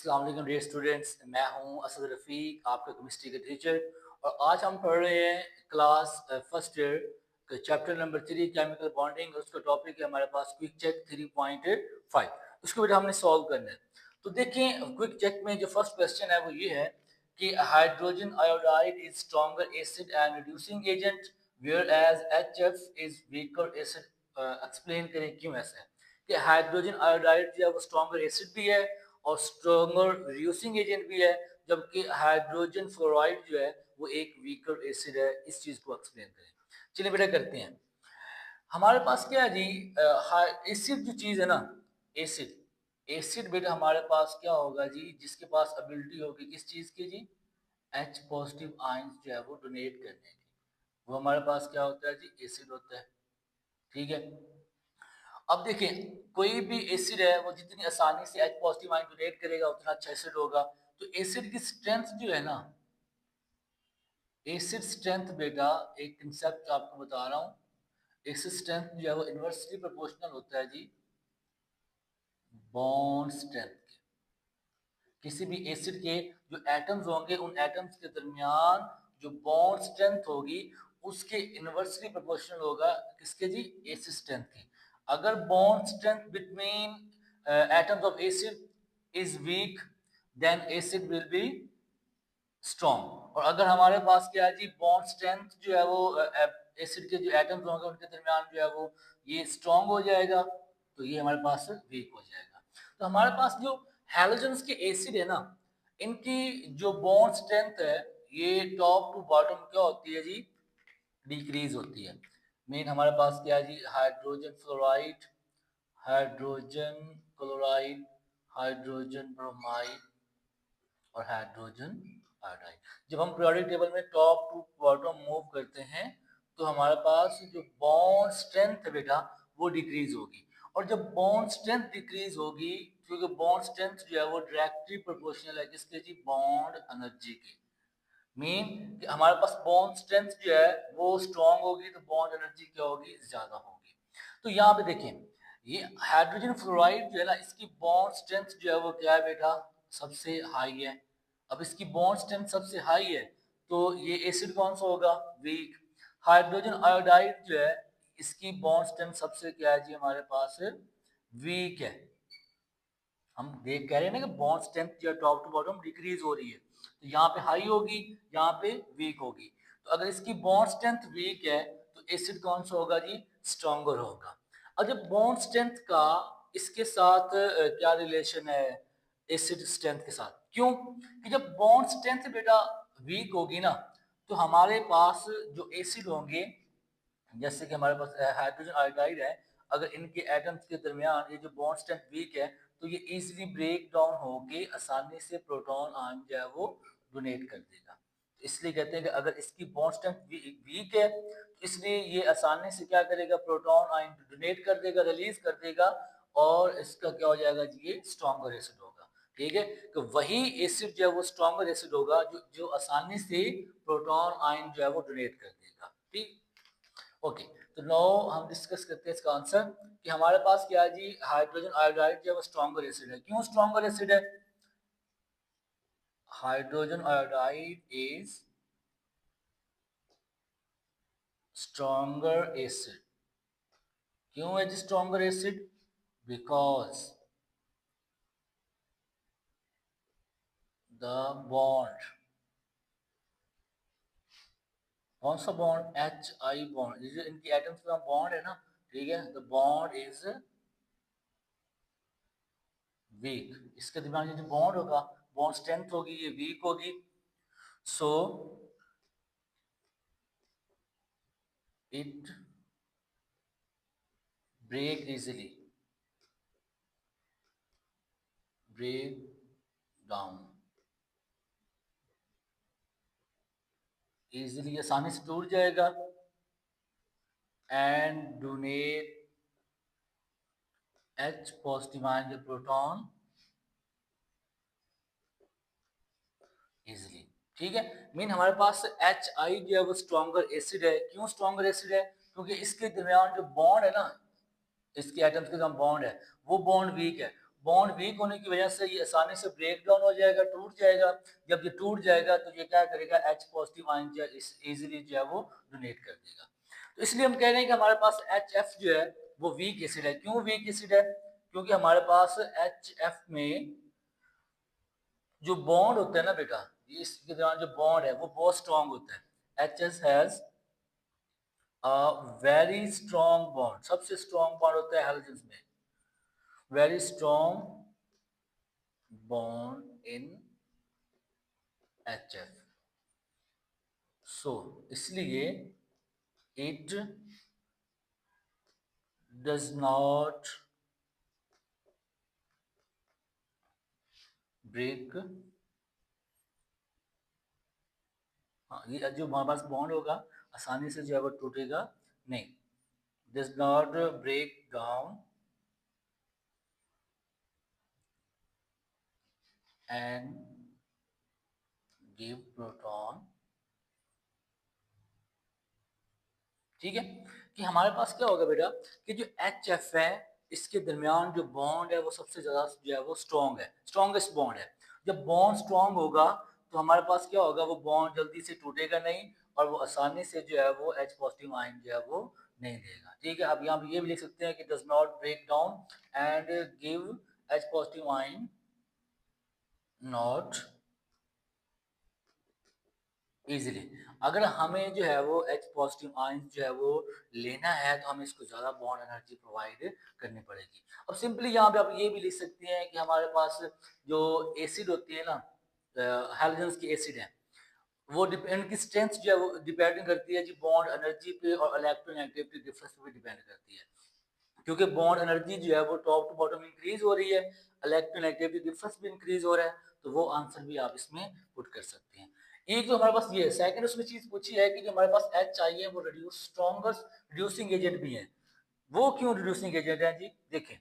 अस्सलाम वालेकुम dear students, मैं हूं असद रफ़ीक, आपका केमिस्ट्री के टीचर। और आज हम पढ़ रहे हैं क्लास फर्स्ट ईयर का चैप्टर नंबर 3 केमिकल बॉन्डिंग। उसका टॉपिक है हमारे पास क्विक चेक 3.5। उसको बेटा हमने सॉल्व करना है। तो देखें, क्विक चेक में जो फर्स्ट क्वेश्चन है वो ये है कि hydrogen iodide is stronger acid and reducing agent whereas HF is weaker acid. Explain करें क्यों ऐसा है कि हाइड्रोजन आयोडाइड जो है वो स्ट्रॉन्गर एसिड भी है और स्ट्रॉन्गर रिड्यूसिंग एजेंट भी है, जबकि हाइड्रोजन फ्लोराइड जो है वो एक वीकर एसिड है। इस चीज को एक्सप्लेन करें। चलिए बेटा करते हैं। हमारे पास क्या है जी, एसिड जो चीज है ना, एसिड एसिड बेटा हमारे पास क्या होगा जी, जिसके पास एबिलिटी होगी किस चीज की जी, H पॉजिटिव आयंस जो है वो डोनेट करने की, वो हमारे पास क्या होता है जी, एसिड होता है। ठीक है। अब देखिए, कोई भी एसिड है वो जितनी आसानी से H पॉजिटिव आयन डोनेट करेगा उतना अच्छा एसिड होगा। तो एसिड की स्ट्रेंथ जो है ना, एसिड स्ट्रेंथ बेटा एक कंसेप्ट आपको बता रहा हूँ। एसिड स्ट्रेंथ जो है वो इनवर्सली प्रोपोर्शनल होता है जी बॉन्ड स्ट्रेंथ के। किसी भी एसिड के जो एटम्स होंगे उन एटम्स के दरमियान जो बॉन्ड स्ट्रेंथ होगी उसके इनवर्सली प्रोपोर्शनल होगा किसके जी, एसिड स्ट्रेंथ के। अगर bond strength between atoms of acid is weak then acid will be strong. और अगर हमारे पास क्या है जी, बॉन्ड स्ट्रेंथ जो है वो एसिड के जो एटम्स होंगे उनके दरमियान जो है वो ये स्ट्रॉन्ग हो जाएगा, तो ये हमारे पास वीक हो जाएगा। तो हमारे पास जो हैलोजेंस के एसिड है ना, इनकी जो बॉन्ड स्ट्रेंथ है ये टॉप टू बॉटम क्या होती है जी, डिक्रीज होती है। मेन हमारे पास क्या है जी, hydrogen fluoride, hydrogen chloride, hydrogen bromide और हाइड्रोजन आयोडाइड। जब हम पीरियोडिक टेबल में टॉप टू बॉटम मूव करते हैं तो हमारे पास जो बॉन्ड स्ट्रेंथ है बेटा वो डिक्रीज होगी। और जब बॉन्ड स्ट्रेंथ डिक्रीज होगी, क्योंकि बॉन्ड स्ट्रेंथ जो है वो डायरेक्टली प्रोपोर्शनल है किसके जी, बॉन्ड एनर्जी के। मीन कि हमारे पास बॉन्ड स्ट्रेंथ जो है वो स्ट्रॉन्ग होगी तो बॉन्ड एनर्जी क्या होगी, ज्यादा होगी। तो यहाँ पे देखें, ये हाइड्रोजन फ्लोराइड जो है ना, इसकी बॉन्ड स्ट्रेंथ जो है वो क्या है बेटा, सबसे हाई है। अब इसकी बॉन्ड स्ट्रेंथ सबसे हाई है तो ये एसिड कौन सा होगा, वीक। हाइड्रोजन आयोडाइड जो है इसकी बॉन्ड स्ट्रेंथ सबसे क्या है जी, हमारे पास वीक है। हम देख कह रहे हैं ना कि बॉन्ड स्ट्रेंथ जो टॉप टू बॉटम डिक्रीज हो रही है, तो यहाँ पे हाई होगी, यहाँ पे वीक होगी। तो अगर इसकी बॉन्ड स्ट्रेंथ वीक है तो एसिड कौन सा होगा जी, स्ट्रॉन्गर होगा। अब जब बॉन्ड स्ट्रेंथ का इसके साथ क्या रिलेशन है, एसिड स्ट्रेंथ के साथ, क्यों कि जब बॉन्ड स्ट्रेंथ बेटा वीक होगी ना तो हमारे पास जो एसिड होंगे, जैसे कि हमारे पास हाइड्रोजन आयोडाइड है, अगर इनके एटम्स के दरमियान ये जो बॉन्ड स्ट्रेंथ वीक है तो ये इजीली ब्रेक डाउन होके आसानी से प्रोटॉन आयन जो है वो डोनेट कर देगा। तो इसलिए कहते हैं कि अगर इसकी बॉन्ड स्ट्रेंथ वीक है तो इसलिए ये आसानी से क्या करेगा, प्रोटॉन आयन डोनेट कर देगा, रिलीज कर देगा, और इसका क्या हो जाएगा जी, ये स्ट्रॉन्गर एसिड होगा। ठीक है, तो वही एसिड जो है वो स्ट्रॉन्गर एसिड होगा जो जो आसानी से प्रोटॉन आयन जो है वो डोनेट कर देगा। ठीक, ओके। तो नाउ हम डिस्कस करते हैं इसका आंसर कि हमारे पास क्या है जी, हाइड्रोजन आयोडाइड जो है वो स्ट्रॉन्गर एसिड है। क्यों स्ट्रॉन्गर एसिड है, hydrogen iodide is stronger acid. क्यों है जी stronger acid, because the bond, कौन सा बॉन्ड, HI बॉन्ड, ये जो इनकी एटम्स का बॉन्ड है ना, ठीक है, द बॉन्ड इज वीक। इसके दरमियान ये जो बॉन्ड होगा, बॉन्ड स्ट्रेंथ होगी, ये वीक होगी। सो it break easily, break down easily, आसानी से टूट जाएगा, and donate H positive ion के प्रोटॉन इजिली। ठीक है, मीन हमारे पास HI जो है वो स्ट्रॉन्गर एसिड है। क्यों स्ट्रॉन्गर एसिड है, क्योंकि इसके दरमियान जो बॉन्ड है ना, इसके एटम्स के जो बॉन्ड है वो बॉन्ड वीक है। बॉन्ड वीक होने की वजह से ये आसानी से ब्रेक डाउन हो जाएगा, टूट जाएगा। जब ये टूट जाएगा तो ये क्या करेगा, H पॉजिटिव आयन जो है इजीली जो है वो डोनेट कर देगा। तो इसलिए हम कह रहे हैं कि हमारे पास HF जो है वो वीक एसिड है। क्यों वीक एसिड है? क्योंकि हमारे पास HF में जो बॉन्ड होता है ना बेटा, इसके दौरान जो बॉन्ड है वो बहुत स्ट्रांग होता है। HS has very strong bond, सबसे स्ट्रॉन्ग बॉन्ड होता है हैलोजेंस में, very strong bond in HF। सो इसलिए इट डज नॉट ब्रेक, हाँ ये जो हमारे पास बॉन्ड होगा आसानी से जो है वो टूटेगा नहीं, does not break down and give proton. ठीक है, कि हमारे पास क्या होगा बेटा कि जो HF है इसके दरमियान जो बॉन्ड है वो सबसे ज्यादा जो है वो स्ट्रॉन्ग है, स्ट्रॉन्गेस्ट बॉन्ड है। जब बॉन्ड स्ट्रॉन्ग होगा तो हमारे पास क्या होगा, वो बॉन्ड जल्दी से टूटेगा नहीं और वो आसानी से जो है वो H पॉजिटिव आयन जो है वो नहीं देगा। ठीक है, अब यहाँ पे ये भी लिख सकते हैं कि does not break down and give H positive ion not easily. अगर हमें जो है वो H पॉजिटिव आयन जो है वो लेना है तो हमें इसको ज़्यादा बॉन्ड एनर्जी प्रोवाइड करनी पड़ेगी। अब सिंपली यहाँ पे आप ये भी लिख सकते हैं कि हमारे पास जो एसिड होती है ना, हैलोजेंस की एसिड है, वो इनकी स्ट्रेंथ जो है वो डिपेंड करती है जी बॉन्ड एनर्जी पे और इलेक्ट्रोनेगेटिविटी डिफरेंस पे भी डिपेंड करती है। क्योंकि बॉन्ड एनर्जी जो है वो टॉप टू बॉटम इंक्रीज हो रही है, इलेक्ट्रोनेगेटिविटी डिफरेंस भी इंक्रीज हो रहा है, तो वो आंसर भी आप इसमें पुट कर सकते हैं। एक जो हमारे पास ये सेकंड उसमें चीज पूछी है कि जो हमारे पास एच आई है वो रिड्यूस स्ट्रॉन्गेस्ट रिड्यूसिंग एजेंट भी है। वो क्यों रिड्यूसिंग एजेंट है जी, देखें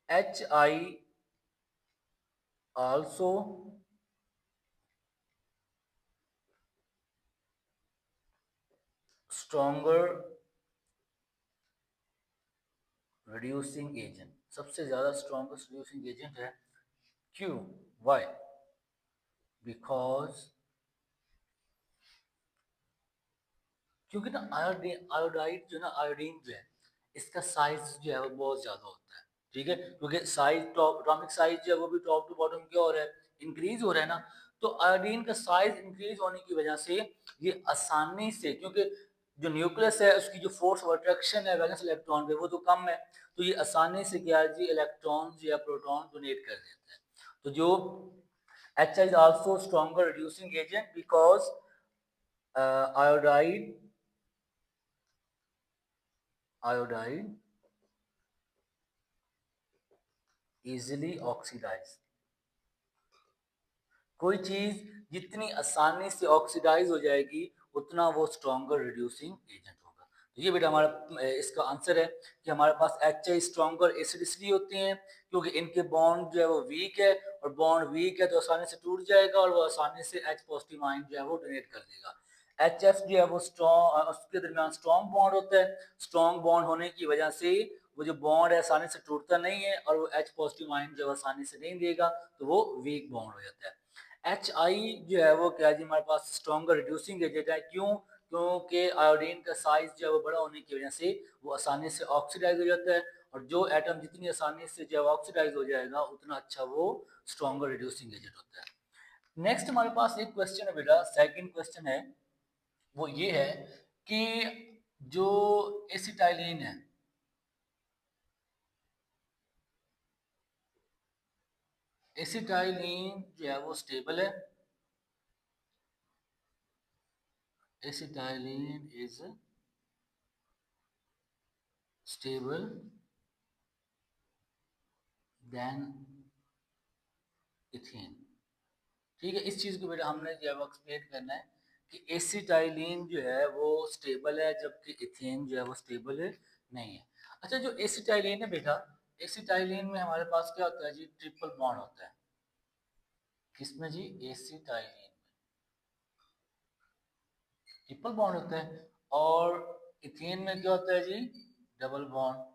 H I also stronger reducing agent, सबसे ज्यादा स्ट्रॉन्गेस्ट रिड्यूसिंग एजेंट है। क्यों, वाई, बिकॉज क्योंकि ना आयोडीन, आयोडाइड जो ना आयोडीन जो है इसका साइज जो है वो बहुत ज्यादा होता है। ठीक है, क्योंकि साइज टॉप एटॉमिक साइज जो है वो भी टॉप टू बॉटम क्या हो रहा है, इंक्रीज हो रहा है ना। तो आयोडीन का साइज इंक्रीज होने की वजह से ये आसानी से, क्योंकि जो न्यूक्लियस है उसकी जो फोर्स ऑफ अट्रैक्शन है वैलेंस इलेक्ट्रॉन पे वो तो कम है, तो ये आसानी से क्या है जी इलेक्ट्रॉन या प्रोटॉन डोनेट कर देता है। तो जो H is also stronger reducing agent because iodide iodide easily oxidize। कोई चीज जितनी आसानी से ऑक्सीडाइज हो जाएगी उतना वो स्ट्रॉन्गर रिड्यूसिंग एजेंट होगा। तो ये बेटा हमारा इसका आंसर है कि हमारे पास एच आई स्ट्रॉन्गर एसिड इसलिए होते हैं क्योंकि इनके बॉन्ड जो है वो वीक है, और बॉन्ड वीक है तो आसानी से टूट जाएगा और वो आसानी से H पॉजिटिव आयन जो है वो डोनेट कर देगा। एच एफ जो है वो स्ट्रॉन्ग, उसके दरमियान स्ट्रॉन्ग बॉन्ड होता है, स्ट्रॉन्ग बॉन्ड होने की वजह से वो जो बॉन्ड है आसानी से टूटता नहीं है और वो H पॉजिटिव आयन जो आसानी से नहीं देगा, तो वो वीक बॉन्ड हो जाता है। एच आई जो है वो क्या जी हमारे पास स्ट्रॉन्गर रिड्यूसिंग एजेंट है। क्यों? क्योंकि आयोडीन का साइज जो है वो बड़ा होने की वजह से वो आसानी से ऑक्सीडाइज हो जाता है, और जो एटम जितनी आसानी से जो है ऑक्सीडाइज हो जाएगा उतना अच्छा वो स्ट्रॉन्गर रिड्यूसिंग एजेंट होता है। नेक्स्ट हमारे पास एक क्वेश्चन है बेटा, सेकंड क्वेश्चन है, वो ये है कि जो एसिटाइलिन है, एसिटाइलिन जो है वो स्टेबल है, acetylene is stable then ethane. ठीक है, इस चीज को बेटा हमने जो है एक्सप्लेन करना है कि एसिटाइलिन जो है वो स्टेबल है जबकि इथेन जो है वो स्टेबल नहीं है। अच्छा, जो एसिटाइलिन है बेटा, एसिटाइलिन में हमारे पास क्या होता है जी, ट्रिपल बॉन्ड होता है। किसमें जी, एसिटाइलिन ट्रिपल बॉन्ड होता है, और इथेन में क्या होता है जी, डबल बॉन्ड।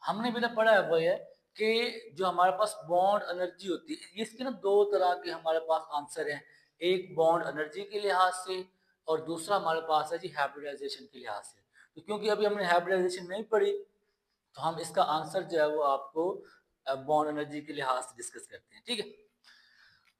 हमने भी ना पढ़ा है वो है कि जो हमारे पास बॉन्ड एनर्जी होती है, इसके ना दो तरह के हमारे पास आंसर हैं। एक बॉन्ड एनर्जी के लिहाज से और दूसरा हमारे पास है जी हाइब्रिडाइजेशन के लिहाज से। तो क्योंकि अभी हमने हाइब्रिडाइजेशन नहीं पढ़ी, तो हम इसका आंसर जो है वो आपको बॉन्ड एनर्जी के लिहाज से डिस्कस करते हैं, ठीक है।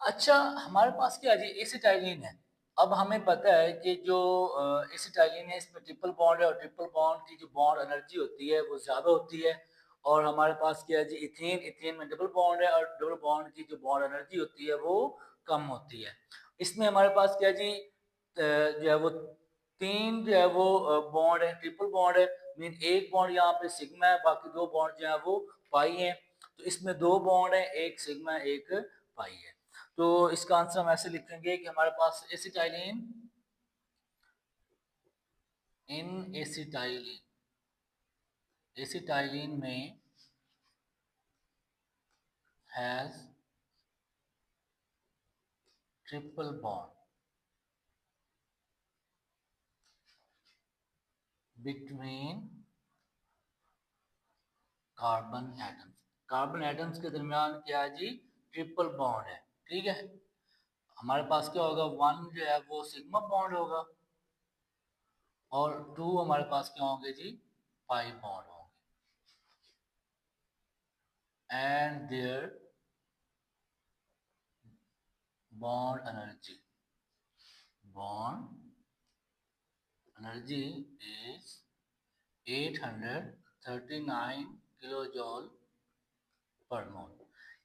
अच्छा, हमारे पास क्या जी एसिटाइलिन है। अब हमें पता है कि जो एसिटाइलिन है इसमें ट्रिपल बॉन्ड है और ट्रिपल बॉन्ड की जो बॉन्ड एनर्जी होती है वो ज़्यादा होती है। और हमारे पास क्या है जी इथेन, इथेन में डबल बॉन्ड है और डबल बॉन्ड की जो बॉन्ड एनर्जी होती है वो कम होती है। इसमें हमारे पास क्या जी जो है वो तीन जो है वो बॉन्ड है, ट्रिपल बॉन्ड है। मीन एक बॉन्ड यहाँ पे सिग्मा है, बाकी दो बॉन्ड जो है वो पाई है। तो इसमें दो बॉन्ड है, एक सिग्मा एक पाई है। तो इसका आंसर हम ऐसे लिखेंगे कि हमारे पास एसिटाइलिन इन एसिटाइलिन, एसिटाइलिन में has triple bond between carbon atoms. Carbon atoms के दरमियान क्या है जी ट्रिपल बॉन्ड है, ठीक है। हमारे पास क्या होगा, वन जो है वो सिग्मा बॉन्ड होगा और टू हमारे पास क्या होंगे जी पाई बॉन्ड होंगे। And there bond energy, bond energy is 839 kilo joule per mole.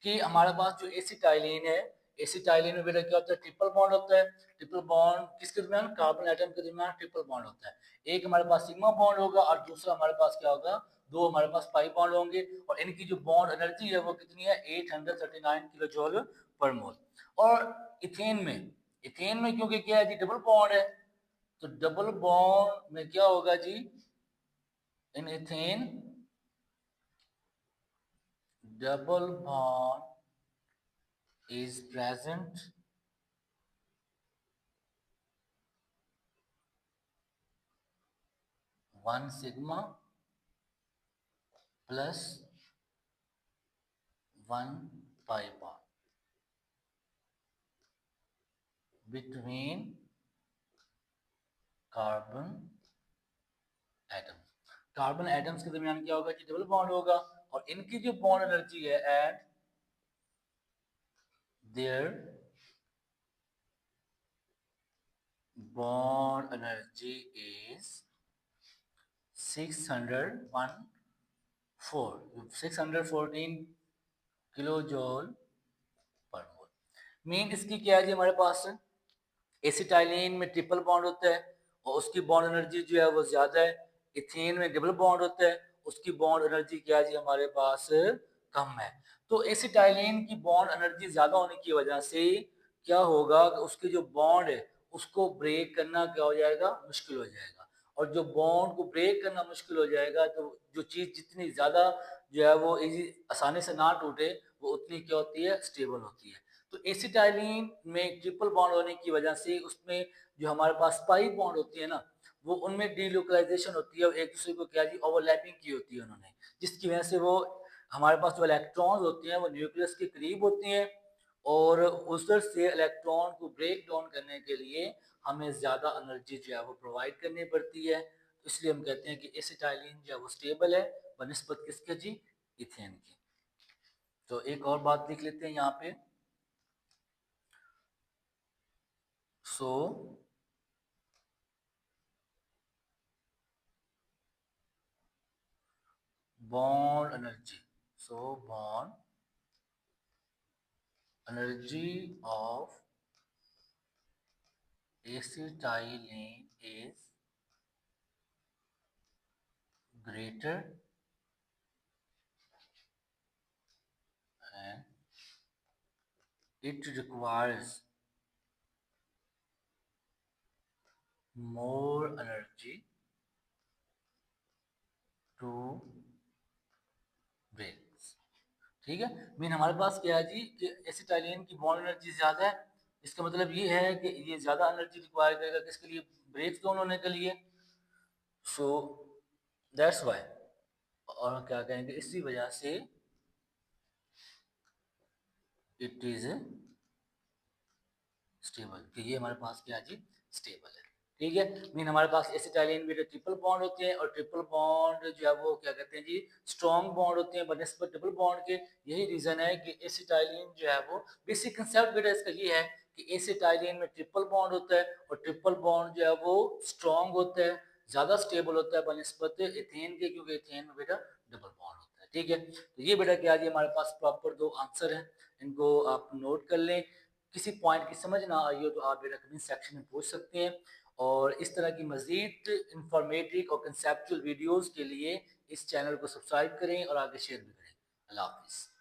कि हमारे पास जो एसिटाइलिन है, एसिटाइलिन में बेटा क्या होता है ट्रिपल बॉन्ड होता है। ट्रिपल बॉन्ड किसके दरमियान, कार्बन एटम के दरमियान ट्रिपल बॉन्ड होता है। एक हमारे पास सिग्मा बॉन्ड होगा और दूसरा हमारे पास क्या होगा, दो हमारे पास पाई बॉन्ड होंगे। और इनकी जो बॉन्ड एनर्जी है वो कितनी है 839 किलो जॉल पर मोल। और इथेन में, इथेन में क्योंकि क्या है जी डबल बॉन्ड है, तो डबल बॉन्ड में क्या होगा जी in ethane double bond is present one sigma plus one pi bond between carbon atoms। Carbon atoms के दरमियान क्या होगा कि डबल बॉन्ड होगा और इनकी जो बॉन्ड एनर्जी है eight there bond energy is 614 kilo joule पर मोल। मीन इसकी क्या है जी हमारे पास एसिटाइलिन में ट्रिपल बॉन्ड होता है और उसकी बॉन्ड एनर्जी जो है वो ज्यादा है। इथेन में डबल बॉन्ड होता है, उसकी बॉन्ड एनर्जी क्या है जी हमारे पास कम है। तो एसिटाइलिन की बॉन्ड एनर्जी ज्यादा होने की वजह से क्या होगा कि उसके जो बॉन्ड है उसको ब्रेक करना क्या हो जाएगा, मुश्किल हो जाएगा। और जो बॉन्ड को ब्रेक करना मुश्किल हो जाएगा तो जो चीज जितनी ज्यादा जो है वो आसानी से ना टूटे वो उतनी क्या होती है, स्टेबल होती है। तो एसिटाइलिन में ट्रिपल बॉन्ड होने की वजह से उसमें जो हमारे पास पाई बॉन्ड होती है ना, वो उनमें डीलोकलाइजेशन होती है और एक दूसरे को क्या जी ओवरलैपिंग की होती है उन्होंने, जिसकी वजह से वो हमारे पास जो इलेक्ट्रॉन्स होती हैं वो न्यूक्लियस के करीब होती हैं और उधर से इलेक्ट्रॉन को ब्रेक डाउन करने के लिए हमें ज़्यादा एनर्जी जो है वो प्रोवाइड करनी पड़ती है। तो इसलिए हम कहते हैं कि एसिटाइलिन जो है वो स्टेबल है बनस्पत किसके जी, इथेन की। तो एक और बात लिख लेते हैं यहाँ पे। सो bond energy, so bond energy of acetylene is greater and it requires more energy to break। ठीक है, मीन हमारे पास क्या है जी कि एसिटाइलिन की बॉन्ड एनर्जी ज्यादा है। इसका मतलब ये है कि ये ज्यादा एनर्जी रिक्वायर करेगा किसके लिए, ब्रेक डाउन होने के लिए। सो दैट्स वाई और क्या कहेंगे, इसी वजह से इट इज स्टेबल, तो ये हमारे पास क्या है जी, स्टेबल है। ठीक है, मीन हमारे पास एसिटाइलिन में ट्रिपल बॉन्ड होते हैं, और ट्रिपल बॉन्ड जो है वो क्या कहते हैं जी, स्ट्रॉन्ग बॉन्ड होते हैं बनस्पत डबल बॉन्ड के। यही रीजन है कि एसिटाइलिन जो है वो, बेसिक कंसेप्ट बेटा इसका ये है कि एसिटाइलिन में ट्रिपल बॉन्ड होता है, और ट्रिपल बॉन्ड जो है वो स्ट्रॉन्ग होता है, ज्यादा स्टेबल होता है बनस्पत एथेन के, क्योंकि एथेन में बेटा डबल बॉन्ड होता है। ठीक है, तो ये बेटा क्या जी, हमारे पास प्रॉपर दो आंसर हैं, इनको आप नोट कर लें। किसी पॉइंट की समझ ना आई हो तो आप मेरा कमेंट सेक्शन में पूछ सकते हैं, और इस तरह की मजीद इंफॉर्मेटिव और कंसेप्चुअल वीडियोस के लिए इस चैनल को सब्सक्राइब करें और आगे शेयर भी करें। अल्लाह हाफिज़।